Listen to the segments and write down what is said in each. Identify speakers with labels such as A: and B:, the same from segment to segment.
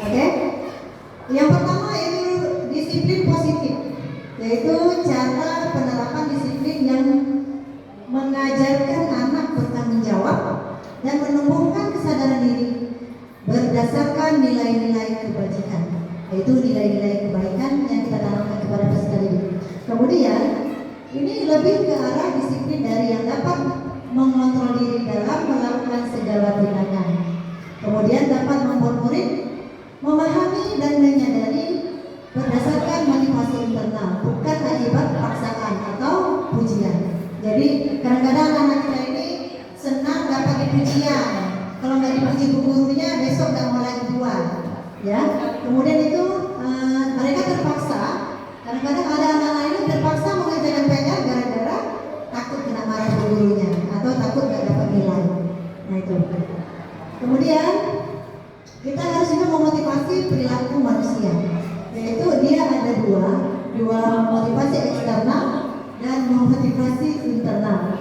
A: Oke. Yang pertama itu disiplin positif, yaitu cara penerapan disiplin yang mengajarkan anak bertanggung jawab dan menumbuhkan kesadaran diri berdasarkan nilai-nilai kebajikan, yaitu nilai-nilai kebaikan yang kita tanamkan kepada peserta didik. Kemudian ini lebih ke arah disiplin dari yang dapat mengontrol diri dalam melakukan segala tindakan. Kemudian dapat membuat murid memahami dan menyadari berdasarkan motivasi internal, bukan akibat paksaan atau pujian. Jadi kadang-kadang anak kita ini senang dapat pujian. Kalau nggak dipuji bu gurunya, besok nggak mau lagi buat. Ya. Kemudian itu mereka terpaksa. Kadang-kadang ada anak lain terpaksa mengerjakan PR gara-gara takut kena marah bu gurunya atau takut nggak dapat nilai. Nah itu. Kemudian kita harus juga memotivasi perilaku manusia, yaitu dia ada dua motivasi eksternal dan motivasi internal.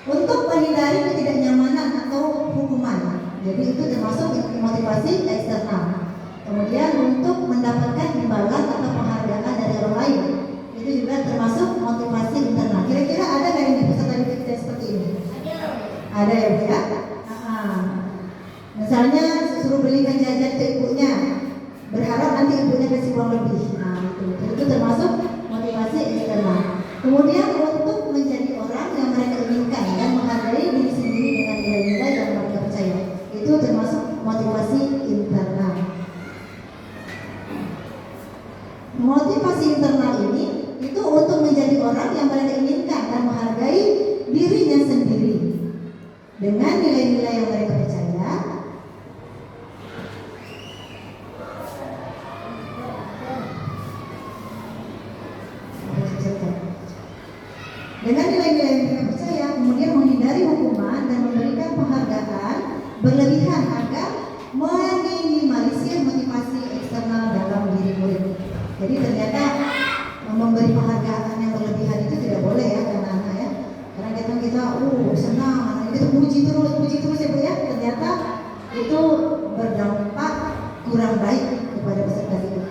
A: Untuk menghindari ketidaknyamanan atau hukuman, jadi itu termasuk motivasi eksternal. Kemudian untuk mendapatkan imbalan atau penghargaan dari orang lain, itu juga termasuk motivasi internal. Kira-kira ada nggak yang di peserta didik kita seperti ini? Ada ya Bu ya? Misalnya suruh belikan jajan ke ibunya, berharap nanti ibunya kasih uang lebih. Nah itu termasuk motivasi eksternal. Kemudian untuk menjadi orang yang mereka inginkan dan menghargai diri sendiri dengan nilai-nilai yang mereka percaya, itu termasuk motivasi internal. Motivasi internal ini itu untuk menjadi orang yang mereka inginkan dan menghargai dirinya sendiri dengan nilai-nilai yang mereka percaya. Dengan nilai-nilai yang mereka percaya, kemudian menghindari hukuman dan memberikan penghargaan berlebihan agar meminimalisir motivasi eksternal dalam diri murid. Jadi ternyata memberi penghargaan yang berlebihan itu tidak boleh ya anak-anak ya. Karena kita senang, kita puji terus ya Bu ya. Ternyata itu berdampak kurang baik kepada peserta didik.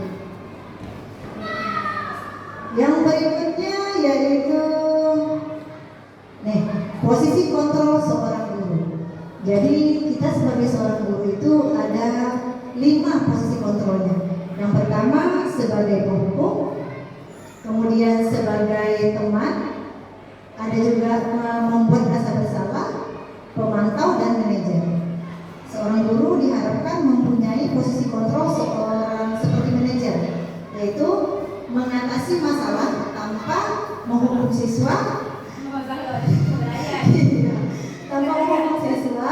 A: Yang berikutnya yaitu posisi kontrol seorang guru. Jadi kita sebagai seorang guru itu ada 5 posisi kontrolnya. Yang pertama sebagai penghukum, kemudian sebagai teman, ada juga membuat rasa bersalah, pemantau dan manajer. Seorang guru diharapkan mempunyai posisi kontrol seorang seperti manajer, yaitu mengatasi masalah tanpa menghukum siswa. Tanpa menghukum siswa,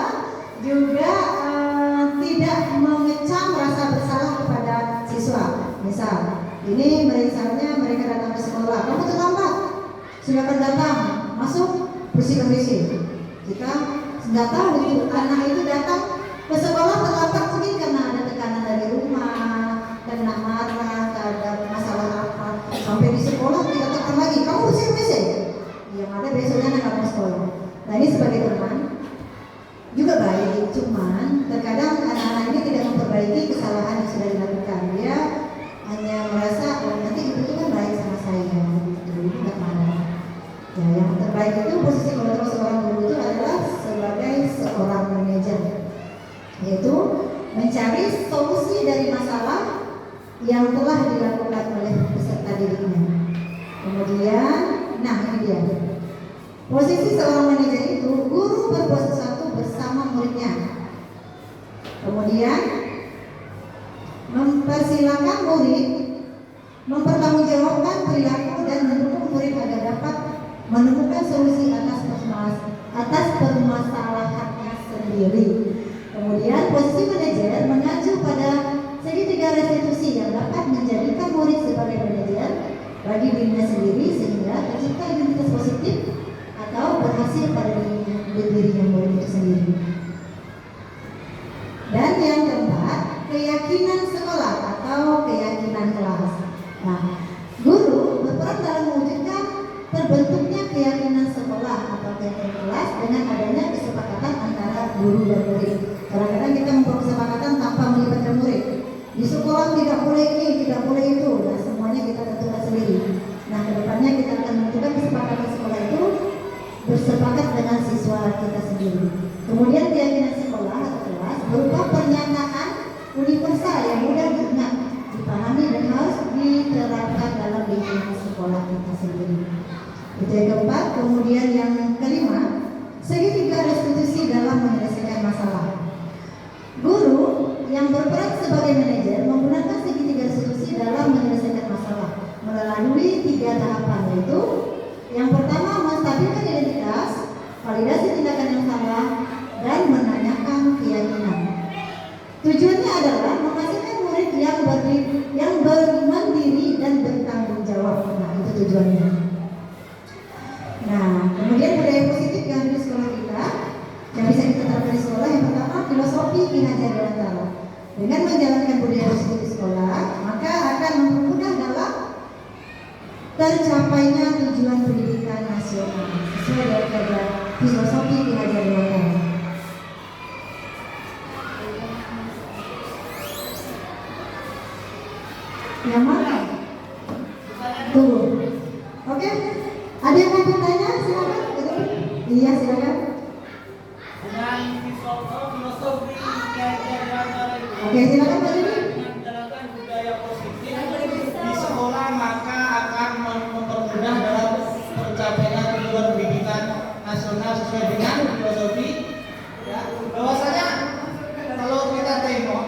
A: juga tidak mengecam rasa bersalah kepada siswa. Misal, ini misalnya mereka datang ke sekolah, kamu terlambat, silakan datang, masuk, bersih-bersih. Kita nggak tahu itu anak itu datang ke sekolah terlambat mungkin karena ada tekanan dari rumah, kena marah, ada masalah apa, sampai di sekolah kita tekan lagi, kamu bersih-bersih. Yang ada besoknya anak kamu sekolah. Nah ini sebagai teman juga baik, cuman terkadang anak-anak ini tidak memperbaiki kesalahan yang sudah dilakukan. Dia hanya merasa nanti ibu itu kan baik sama saya, gitu, nggak marah. Ya, yang terbaik itu posisi kontrol seorang guru itu adalah sebagai seorang manajer, yaitu mencari solusi dari masalah yang telah dilakukan oleh peserta didiknya. Kemudian, nah ini dia. Posisi seorang manajer itu guru berbuat sesuatu bersama muridnya. Kemudian mempersilahkan murid mempertanggungjawabkan perilaku dan mendukung murid agar dapat menemukan solusi atas permasalahannya sendiri. Kemudian posisi manajer mengacu pada segitiga restitusi yang dapat menjadikan murid sebagai manajer bagi dirinya sendiri sehingga tercipta identitas positif atau berhasil pada dirinya murid itu sendiri. Dan yang keempat, keyakinan sekolah atau keyakinan kelas. Nah, guru berperan dalam mewujudkan terbentuknya keyakinan sekolah atau keyakinan kelas dengan adanya kesepakatan antara guru dan murid. murid. Kadang-kadang kita membuat kesepakatan tanpa melibatkan murid. Di sekolah tidak boleh ini, tidak boleh itu. Nah, semuanya kita tentukan sendiri. Nah, kedepannya kita akan menentukan kesepakatan sekolah itu bersepakat dengan siswa kita sendiri. Kemudian keyakinan sekolah atau kelas berupa pernyataan universal yang mudah diingat, dipahami dan harus diterapkan dalam lingkungan sekolah kita sendiri. Itu yang keempat. Kemudian yang kelima, segitiga restitusi dalam menyelesaikan masalah. Guru yang berperan sebagai manajer menggunakan segitiga restitusi dalam menyelesaikan masalah melalui 3 tahapan, yaitu yang pertama menstabilkan identitas, validasi tindakan yang salah, dan menanyakan keyakinan. Tujuannya adalah memastikan murid yang mandiri dan bertanggung jawab. Nah, itu tujuannya. Nah, kemudian budaya positif yang ada di sekolah kita, yang bisa kita terapkan di sekolah, yang pertama filosofi Ki Hajar Dewantara. Dengan menjalankan budaya positif di sekolah, maka akan mempermudah dalam tercapainya tujuan pendidikan nasional sesuai dengan filosofi Ki Hajar Dewantara. Yang mana? Tunggu. Oke. Ada yang mau bertanya? Silakan. Iya, silakan.
B: Dengan filosofi
A: Oke, silakan Pak Juni.
B: menjalankan budaya positif di sekolah, maka akan mempermudah dalam tercapainya tujuan pendidikan nasional sesuai dengan filosofi. Ya, bahwasanya kalau kita tengok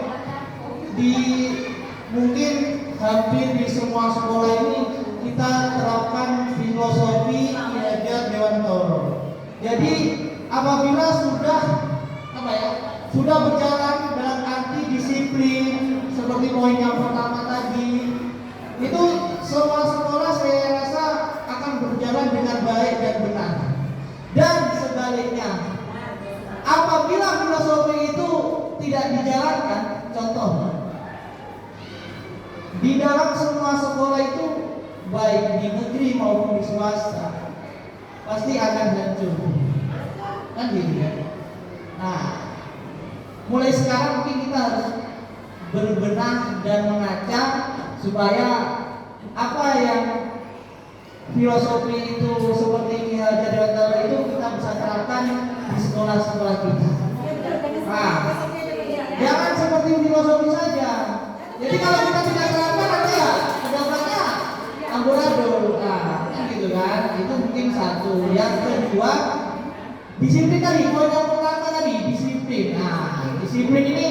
B: di mungkin hampir di semua sekolah ini kita terapkan filosofi Ki Hajar Dewantara. Jadi apabila sudah berjalan dalam arti disiplin seperti poin yang pertama tadi, itu semua sekolah saya rasa akan berjalan dengan baik dan benar. Dan sebaliknya, apabila filosofi itu tidak dijalankan, contoh di dalam semua sekolah itu baik di negeri maupun di swasta pasti akan hancur, kan gitu ya. Nah, mulai sekarang mungkin kita harus berbenah dan mengacak supaya apa yang filosofi itu seperti Ki Hajar Dewantara itu kita bisa terapkan di sekolah-sekolah kita. Nah, jangan seperti filosofi saja. Jadi kalau kita tidak terapkan nanti ya pendapatnya amburadul, gitu kan? Itu mungkin satu. Yang kedua, disiplin tadi. Poin yang pertama tadi disiplin. Nah, disiplin ini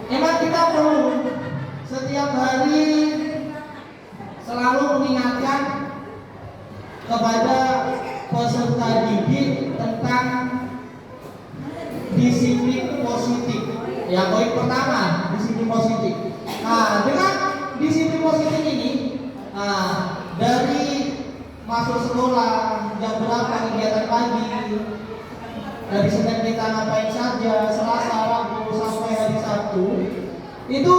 B: memang kita perlu setiap hari selalu mengingatkan kepada peserta didik tentang disiplin positif. Ya, poin pertama disiplin positif. Nah, dengan disiplin positif ini, dari masuk sekolah jam berapa kegiatan pagi, dari Senin kita ngapain saja, Selasa, Rabu sampai hari Sabtu, itu